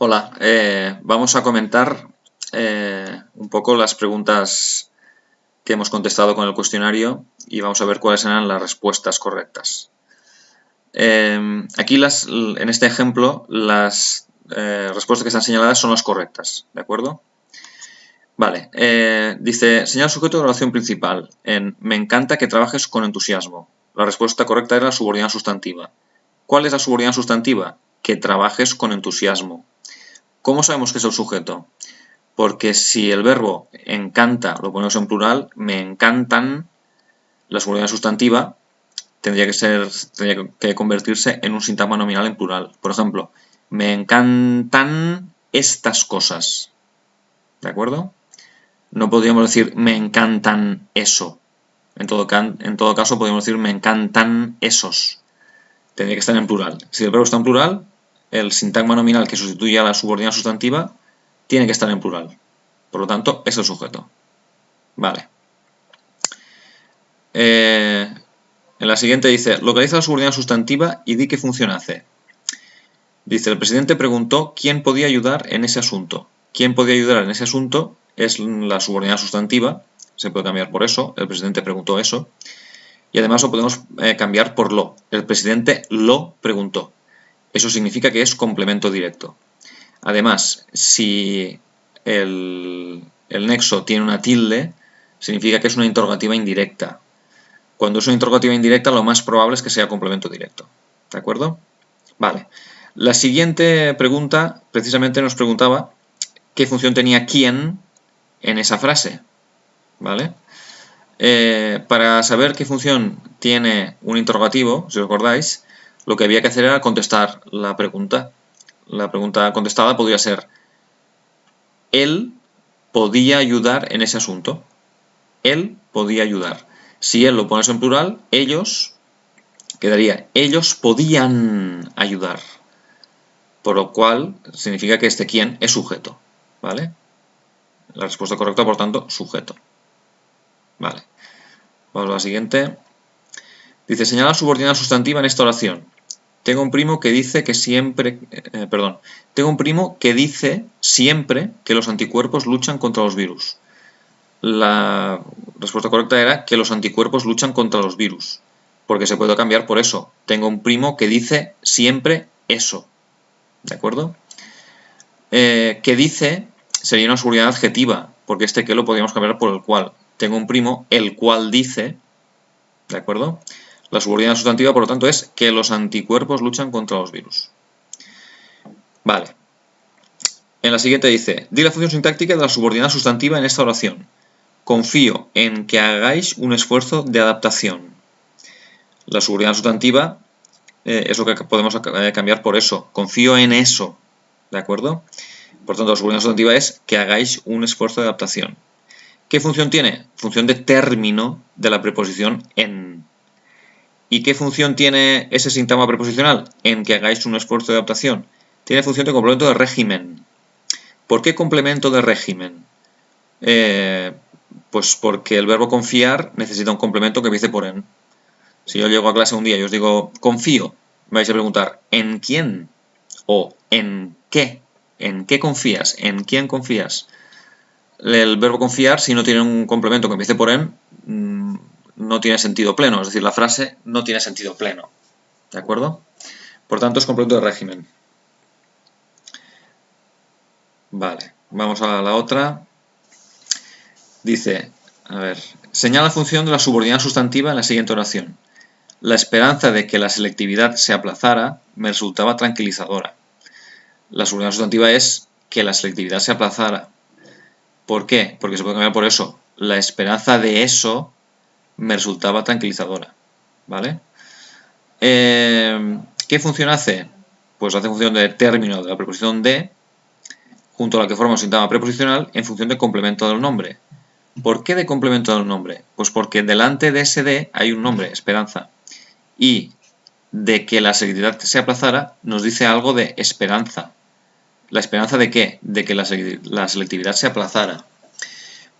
Hola, vamos a comentar un poco las preguntas que hemos contestado con el cuestionario y vamos a ver cuáles eran las respuestas correctas. Aquí en este ejemplo las respuestas que están señaladas son las correctas, ¿de acuerdo? Vale, dice, señala el sujeto de la oración principal en me encanta que trabajes con entusiasmo. La respuesta correcta era la subordinada sustantiva. ¿Cuál es la subordinada sustantiva? Que trabajes con entusiasmo. ¿Cómo sabemos que es el sujeto? Porque si el verbo encanta lo ponemos en plural, me encantan, la subordinada sustantiva tendría que convertirse en un sintagma nominal en plural. Por ejemplo, me encantan estas cosas. ¿De acuerdo? No podríamos decir me encantan eso. En todo caso, podríamos decir me encantan esos. Tendría que estar en plural. Si el verbo está en plural, el sintagma nominal que sustituye a la subordinada sustantiva tiene que estar en plural. Por lo tanto, es el sujeto. Vale. En la siguiente dice, localiza la subordinada sustantiva y di qué función hace. Dice, el presidente preguntó quién podía ayudar en ese asunto. ¿Quién podía ayudar en ese asunto? Es la subordinada sustantiva. Se puede cambiar por eso. El presidente preguntó eso. Y además lo podemos cambiar por lo. El presidente lo preguntó. Eso significa que es complemento directo. Además, si el nexo tiene una tilde, significa que es una interrogativa indirecta. Cuando es una interrogativa indirecta, lo más probable es que sea complemento directo. ¿De acuerdo? Vale. La siguiente pregunta precisamente nos preguntaba qué función tenía quién en esa frase. ¿Vale? Para saber qué función tiene un interrogativo, si os acordáis, lo que había que hacer era contestar la pregunta. La pregunta contestada podría ser él podía ayudar en ese asunto. Él podía ayudar. Si él lo pones en plural, ellos, quedaría ellos podían ayudar. Por lo cual significa que este quién es sujeto. ¿Vale? La respuesta correcta, por tanto, sujeto. Vale. Vamos a la siguiente. Dice, señala la subordinada sustantiva en esta oración. Tengo un primo que dice que siempre... Tengo un primo que dice siempre que los anticuerpos luchan contra los virus. La respuesta correcta era que los anticuerpos luchan contra los virus. Porque se puede cambiar por eso. Tengo un primo que dice siempre eso. ¿De acuerdo? Que dice sería una subordinada adjetiva. Porque este que lo podríamos cambiar por el cual. Tengo un primo, el cual dice... ¿De acuerdo? La subordinada sustantiva, por lo tanto, es que los anticuerpos luchan contra los virus. Vale. En la siguiente dice, di la función sintáctica de la subordinada sustantiva en esta oración. Confío en que hagáis un esfuerzo de adaptación. La subordinada sustantiva es lo que podemos cambiar por eso. Confío en eso. ¿De acuerdo? Por tanto, la subordinada sustantiva es que hagáis un esfuerzo de adaptación. ¿Qué función tiene? Función de término de la preposición en. ¿Y qué función tiene ese sintagma preposicional? En que hagáis un esfuerzo de adaptación. Tiene función de complemento de régimen. ¿Por qué complemento de régimen? Pues porque el verbo confiar necesita un complemento que empiece por en. Si yo llego a clase un día y os digo confío, me vais a preguntar ¿en quién? O ¿en qué? ¿En qué confías? ¿En quién confías? El verbo confiar, si no tiene un complemento que empiece por en, no tiene sentido pleno, es decir, la frase no tiene sentido pleno. ¿De acuerdo? Por tanto, es complemento de régimen. Vale, vamos a la otra. Dice, a ver, señala la función de la subordinada sustantiva en la siguiente oración. La esperanza de que la selectividad se aplazara me resultaba tranquilizadora. La subordinada sustantiva es que la selectividad se aplazara. ¿Por qué? Porque se puede cambiar por eso. La esperanza de eso me resultaba tranquilizadora. ¿Vale? ¿Qué función hace? Pues hace función de término de la preposición de, junto a la que forma un sintagma preposicional, en función de complemento del nombre. ¿Por qué de complemento del nombre? Pues porque delante de ese de hay un nombre, esperanza. Y de que la selectividad se aplazara nos dice algo de esperanza. ¿La esperanza de qué? De que la selectividad se aplazara.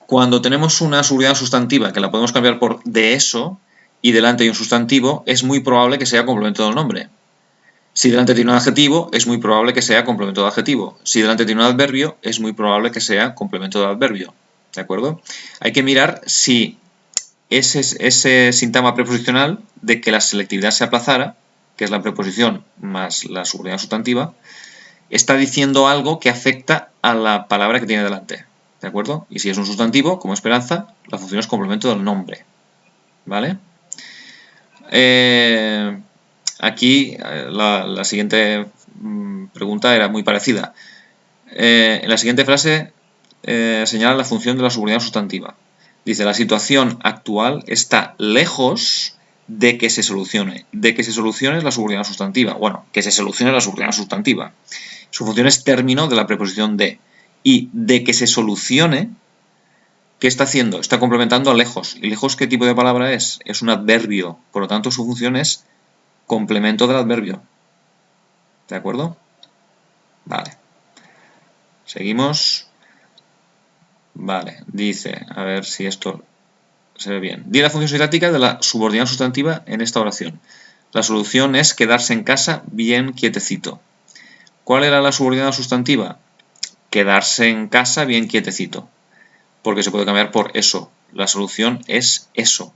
Cuando tenemos una subordinada sustantiva que la podemos cambiar por de eso y delante hay un sustantivo, es muy probable que sea complemento del nombre. Si delante tiene un adjetivo, es muy probable que sea complemento de adjetivo. Si delante tiene un adverbio, es muy probable que sea complemento de adverbio. ¿De acuerdo? Hay que mirar si ese sintagma preposicional de que la selectividad se aplazara, que es la preposición más la subordinada sustantiva, está diciendo algo que afecta a la palabra que tiene delante. ¿De acuerdo? Y si es un sustantivo, como Esperanza, la función es complemento del nombre. ¿Vale? Aquí la siguiente pregunta era muy parecida. En la siguiente frase señala la función de la subordinada sustantiva. Dice, la situación actual está lejos de que se solucione. De que se solucione la subordinada sustantiva. Bueno, que se solucione la subordinada sustantiva. Su función es término de la preposición de. Y de que se solucione, ¿qué está haciendo? Está complementando a lejos. ¿Y lejos qué tipo de palabra es? Es un adverbio. Por lo tanto, su función es complemento del adverbio. ¿De acuerdo? Vale. Seguimos. Vale, dice, a ver si esto se ve bien. Di la función sintáctica de la subordinada sustantiva en esta oración. La solución es quedarse en casa bien quietecito. ¿Cuál era la subordinada sustantiva? Quedarse en casa bien quietecito. Porque se puede cambiar por eso. La solución es eso.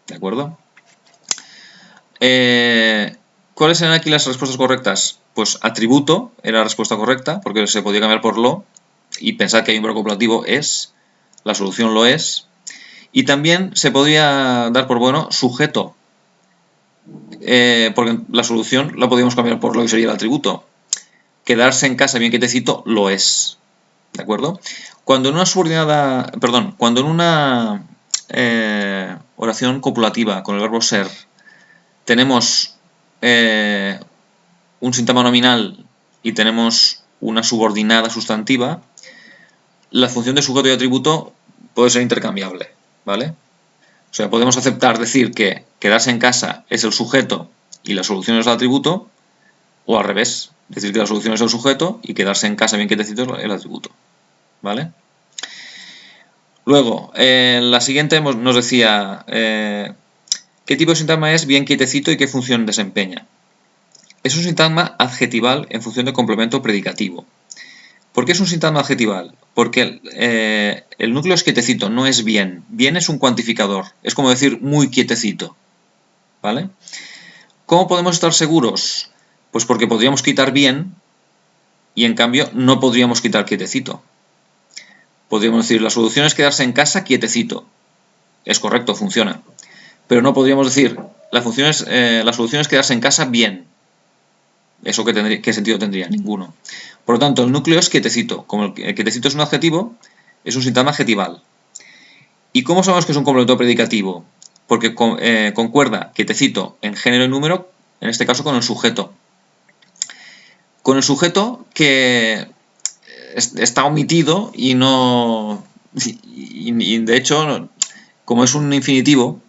¿De acuerdo? ¿Cuáles eran aquí las respuestas correctas? Pues atributo era la respuesta correcta, porque se podía cambiar por lo, y pensar que hay un verbo copulativo es, la solución lo es, y también se podía dar por bueno sujeto, porque la solución la podíamos cambiar por lo que sería el atributo. Quedarse en casa bien quietecito lo es. ¿De acuerdo? Cuando en una subordinada, perdón, cuando en una oración copulativa con el verbo ser tenemos un sintagma nominal y tenemos una subordinada sustantiva, la función de sujeto y atributo puede ser intercambiable, ¿vale? O sea, podemos aceptar decir que quedarse en casa es el sujeto y la solución es el atributo, o al revés, decir que la solución es el sujeto y quedarse en casa bien quietecito es el atributo, ¿vale? Luego, la siguiente nos decía ¿qué tipo de sintagma es bien quietecito y qué función desempeña? Es un sintagma adjetival en función de complemento predicativo. ¿Por qué es un sintagma adjetival? Porque el núcleo es quietecito, no es bien. Bien es un cuantificador, es como decir muy quietecito, ¿vale? ¿Cómo podemos estar seguros? Pues porque podríamos quitar bien y en cambio no podríamos quitar quietecito. Podríamos decir, la solución es quedarse en casa quietecito. Es correcto, funciona. Pero no podríamos decir, la solución es quedarse en casa bien. ¿Eso qué sentido tendría? Ninguno. Por lo tanto, el núcleo es quietecito. Como el quietecito es un adjetivo, es un sintagma adjetival. ¿Y cómo sabemos que es un complemento predicativo? Porque concuerda quietecito en género y número, en este caso con el sujeto. Con el sujeto que está omitido y no... Y de hecho, como es un infinitivo,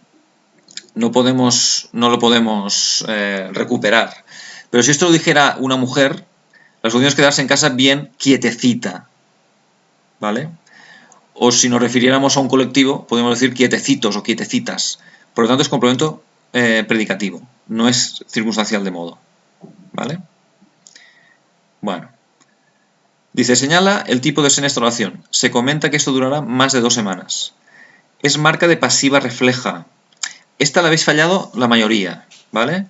no lo podemos recuperar. Pero si esto lo dijera una mujer, la solución es quedarse en casa bien quietecita, ¿vale? O si nos refiriéramos a un colectivo, podemos decir quietecitos o quietecitas. Por lo tanto, es complemento predicativo, no es circunstancial de modo, ¿vale? Bueno. Dice, señala el tipo de ser en esta oración. Se comenta que esto durará más de 2 semanas. Es marca de pasiva refleja. Esta la habéis fallado la mayoría, ¿vale?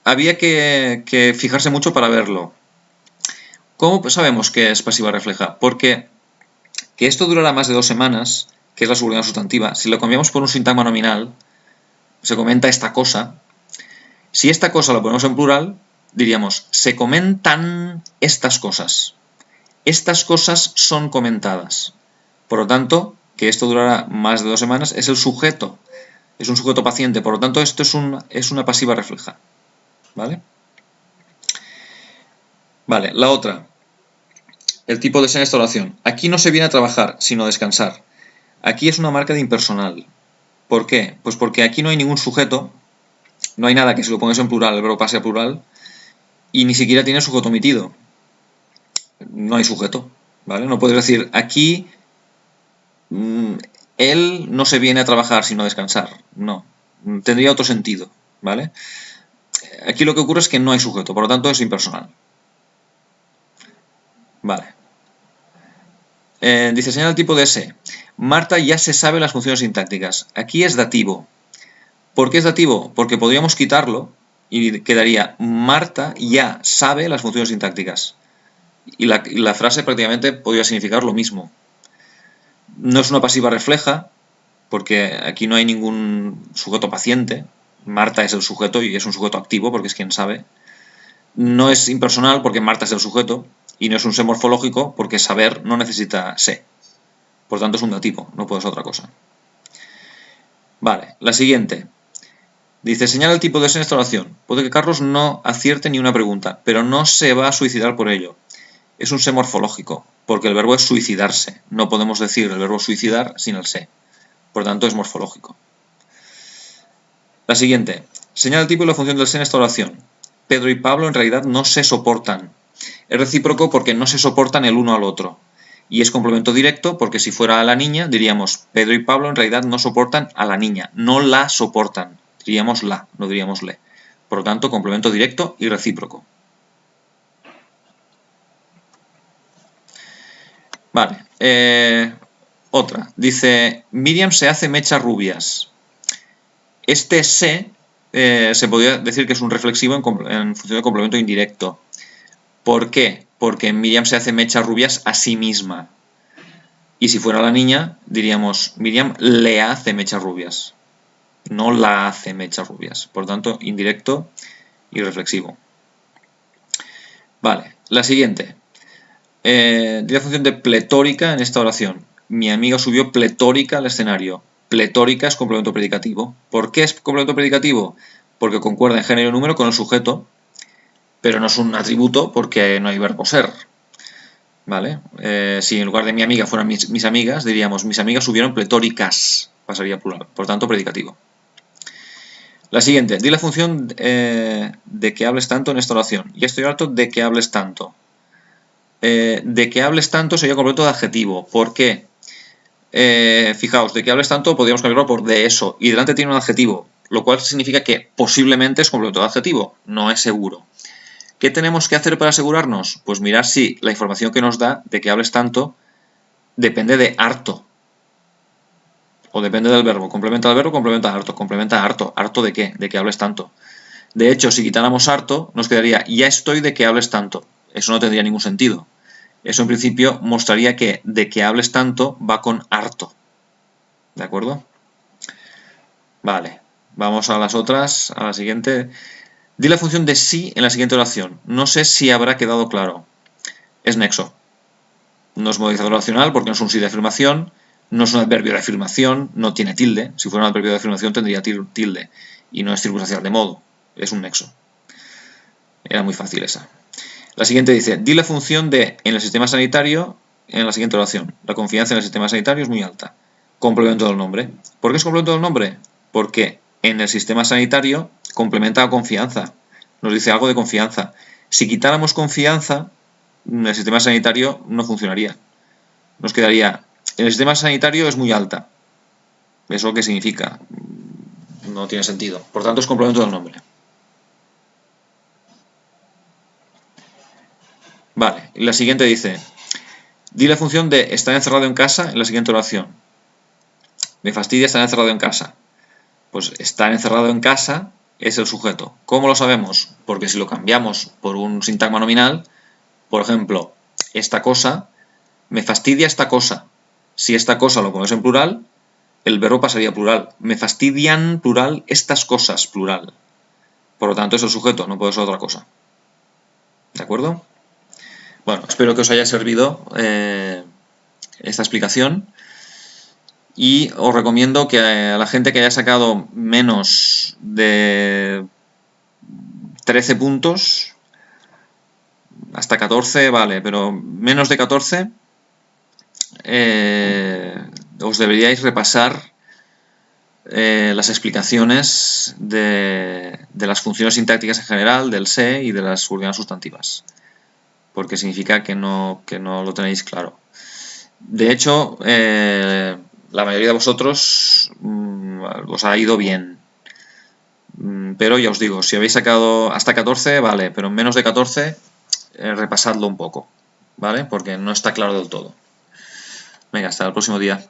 Había que fijarse mucho para verlo. ¿Cómo sabemos que es pasiva refleja? Porque que esto durará más de 2 semanas, que es la subordinada sustantiva, si lo cambiamos por un sintagma nominal, se comenta esta cosa. Si esta cosa lo ponemos en plural, diríamos, se comentan estas cosas. Estas cosas son comentadas. Por lo tanto, que esto durará más de 2 semanas, es el sujeto. Es un sujeto paciente, por lo tanto esto es una pasiva refleja. ¿Vale? Vale, la otra. El tipo de ser en esta oración. Aquí no se viene a trabajar, sino a descansar. Aquí es una marca de impersonal. ¿Por qué? Pues porque aquí no hay ningún sujeto, no hay nada que si lo pongas en plural, el verbo pase a plural, y ni siquiera tiene sujeto omitido. No hay sujeto, ¿vale? No puedes decir, aquí él no se viene a trabajar sino a descansar. No, tendría otro sentido, ¿vale? Aquí lo que ocurre es que no hay sujeto, por lo tanto es impersonal. Vale. Dice, señala el tipo de S. Marta ya se sabe las funciones sintácticas. Aquí es dativo. ¿Por qué es dativo? Porque podríamos quitarlo y quedaría Marta ya sabe las funciones sintácticas. Y la frase prácticamente podría significar lo mismo. No es una pasiva refleja, porque aquí no hay ningún sujeto paciente. Marta es el sujeto y es un sujeto activo porque es quien sabe. No es impersonal porque Marta es el sujeto. Y no es un se morfológico porque saber no necesita se. Por tanto es un dativo, no puede ser otra cosa. Vale, la siguiente. Dice, señala el tipo de S en esta oración. Puede que Carlos no acierte ni una pregunta, pero no se va a suicidar por ello. Es un se morfológico, porque el verbo es suicidarse. No podemos decir el verbo suicidar sin el se. Por tanto es morfológico. La siguiente. Señala el tipo y la función del se en esta oración. Pedro y Pablo en realidad no se soportan. Es recíproco porque no se soportan el uno al otro. Y es complemento directo porque si fuera a la niña diríamos Pedro y Pablo en realidad no soportan a la niña, no la soportan. Diríamos la, no diríamos le. Por lo tanto, complemento directo y recíproco. Vale. Otra. Dice, Miriam se hace mechas rubias. Este se podría decir que es un reflexivo en función de complemento indirecto. ¿Por qué? Porque Miriam se hace mechas rubias a sí misma. Y si fuera la niña, diríamos Miriam le hace mechas rubias. No la hace mechas rubias. Por tanto, indirecto y reflexivo. Vale, la siguiente. Di la función de pletórica en esta oración. Mi amiga subió pletórica al escenario. Pletórica es complemento predicativo. ¿Por qué es complemento predicativo? Porque concuerda en género y número con el sujeto, pero no es un atributo porque no hay verbo ser. ¿Vale? Si en lugar de mi amiga fueran mis amigas, diríamos mis amigas subieron pletóricas. Pasaría plural. Por tanto, predicativo. La siguiente. Di la función de que hables tanto en esta oración. Ya estoy harto de que hables tanto. De que hables tanto sería complemento de adjetivo. ¿Por qué? Fijaos, de que hables tanto podríamos cambiarlo por de eso. Y delante tiene un adjetivo. Lo cual significa que posiblemente es complemento de adjetivo. No es seguro. ¿Qué tenemos que hacer para asegurarnos? Pues mirar si la información que nos da de que hables tanto depende de harto. O depende del verbo. Complementa el verbo, complementa harto. Complementa harto. ¿Harto de qué? De que hables tanto. De hecho, si quitáramos harto, nos quedaría ya estoy de que hables tanto. Eso no tendría ningún sentido. Eso en principio mostraría que de que hables tanto va con harto. ¿De acuerdo? Vale. Vamos a las otras. A la siguiente. Di la función de sí en la siguiente oración. No sé si habrá quedado claro. Es nexo. No es modificador oracional porque no es un sí de afirmación. No es un adverbio de afirmación. No tiene tilde. Si fuera un adverbio de afirmación tendría tilde. Y no es circunstancial de modo. Es un nexo. Era muy fácil esa. La siguiente dice, di la función de en el sistema sanitario en la siguiente oración. La confianza en el sistema sanitario es muy alta. Complemento del nombre. ¿Por qué es complemento del nombre? Porque en el sistema sanitario complementa la confianza. Nos dice algo de confianza. Si quitáramos confianza, el sistema sanitario no funcionaría. Nos quedaría, en el sistema sanitario es muy alta. ¿Eso qué significa? No tiene sentido. Por tanto, es complemento del nombre. Vale, y la siguiente dice, di la función de estar encerrado en casa en la siguiente oración. Me fastidia estar encerrado en casa. Pues estar encerrado en casa es el sujeto. ¿Cómo lo sabemos? Porque si lo cambiamos por un sintagma nominal, por ejemplo, esta cosa, me fastidia esta cosa. Si esta cosa lo pones en plural, el verbo pasaría a plural. Me fastidian, plural, estas cosas, plural. Por lo tanto, es el sujeto, no puede ser otra cosa. ¿De acuerdo? Bueno, espero que os haya servido esta explicación y os recomiendo que a la gente que haya sacado menos de 13 puntos, hasta 14 vale, pero menos de 14 os deberíais repasar las explicaciones de las funciones sintácticas en general, del se y de las subordinadas sustantivas. Porque significa que no lo tenéis claro. De hecho, la mayoría de vosotros os ha ido bien. Pero ya os digo, si habéis sacado hasta 14, vale, pero menos de 14, repasadlo un poco, ¿vale? Porque no está claro del todo. Venga, hasta el próximo día.